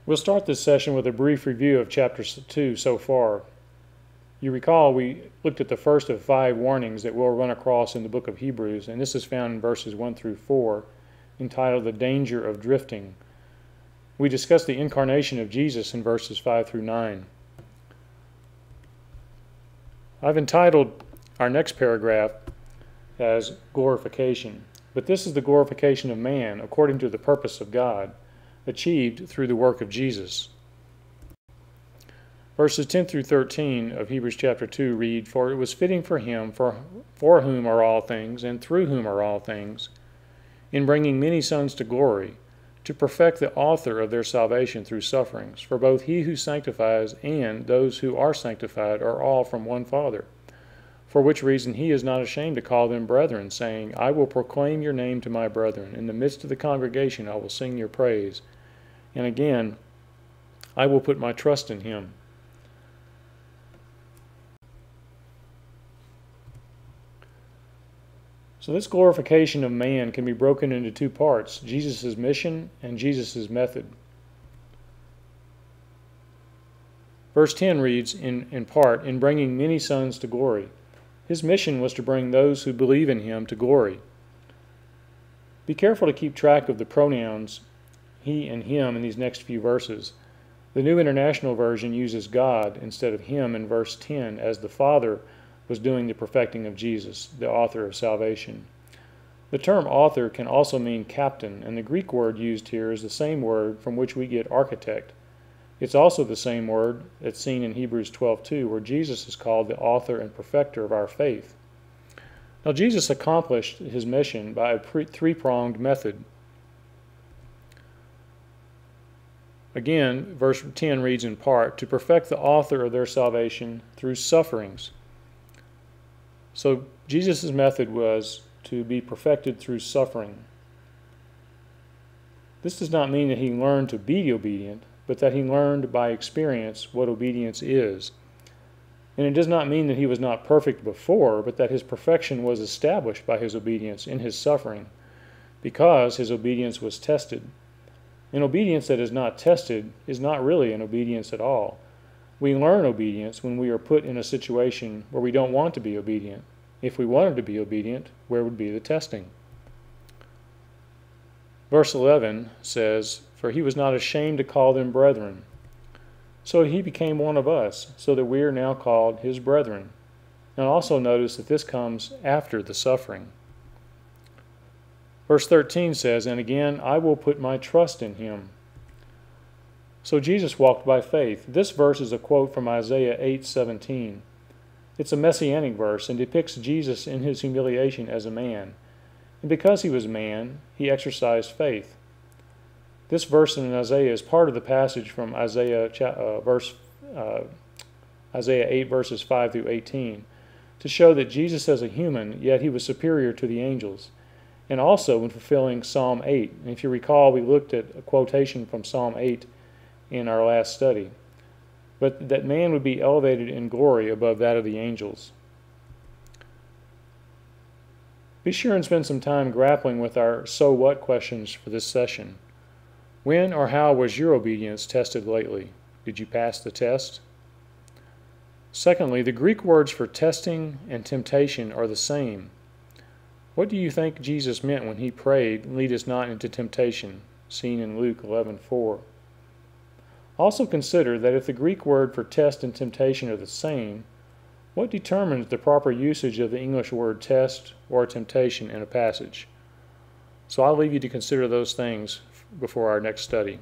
We'll start this session with a brief review of chapter 2 so far. You recall we looked at the first of 5 warnings that we'll run across in the book of Hebrews, and this is found in verses 1 through 4, entitled The Danger of Drifting. We discussed the incarnation of Jesus in verses 5 through 9. I've entitled our next paragraph as Glorification, but this is the glorification of man according to the purpose of God, achieved through the work of Jesus. Verses 10 through 13 of Hebrews chapter 2 read, "For it was fitting for him, for whom are all things, and through whom are all things, in bringing many sons to glory, to perfect the author of their salvation through sufferings. For both he who sanctifies and those who are sanctified are all from one Father. For which reason he is not ashamed to call them brethren, saying, I will proclaim your name to my brethren. In the midst of the congregation I will sing your praise. And again, I will put my trust in him." So this glorification of man can be broken into 2 parts, Jesus' mission and Jesus' method. Verse 10 reads, in part, "In bringing many sons to glory." His mission was to bring those who believe in him to glory. Be careful to keep track of the pronouns he and him in these next few verses. The New International Version uses God instead of him in verse 10, as the Father was doing the perfecting of Jesus, the author of salvation. The term author can also mean captain, and the Greek word used here is the same word from which we get architect. It's also the same word that's seen in Hebrews 12:2, where Jesus is called the author and perfecter of our faith. Now, Jesus accomplished his mission by a 3-pronged method. Again, verse 10 reads in part, "To perfect the author of their salvation through sufferings." So Jesus' method was to be perfected through suffering. This does not mean that he learned to be obedient, but that he learned by experience what obedience is. And it does not mean that he was not perfect before, but that his perfection was established by his obedience in his suffering, because his obedience was tested. An obedience that is not tested is not really an obedience at all. We learn obedience when we are put in a situation where we don't want to be obedient. If we wanted to be obedient, where would be the testing? Verse 11 says, "For he was not ashamed to call them brethren." So he became one of us, so that we are now called his brethren. And also notice that this comes after the suffering. Verse 13 says, "And again, I will put my trust in him." So Jesus walked by faith. This verse is a quote from Isaiah 8:17. It's a messianic verse and depicts Jesus in his humiliation as a man. And because he was man, he exercised faith. This verse in Isaiah is part of the passage from Isaiah 8 verses 5 through 18 to show that Jesus as a human, yet he was superior to the angels, and also in fulfilling Psalm 8. And if you recall, we looked at a quotation from Psalm 8 in our last study. But that man would be elevated in glory above that of the angels. Be sure and spend some time grappling with our so what questions for this session. When or how was your obedience tested lately? Did you pass the test? Secondly, the Greek words for testing and temptation are the same. What do you think Jesus meant when he prayed, "Lead us not into temptation," seen in Luke 11:4? Also consider that if the Greek word for test and temptation are the same, what determines the proper usage of the English word test or temptation in a passage? So I'll leave you to consider those things before our next study.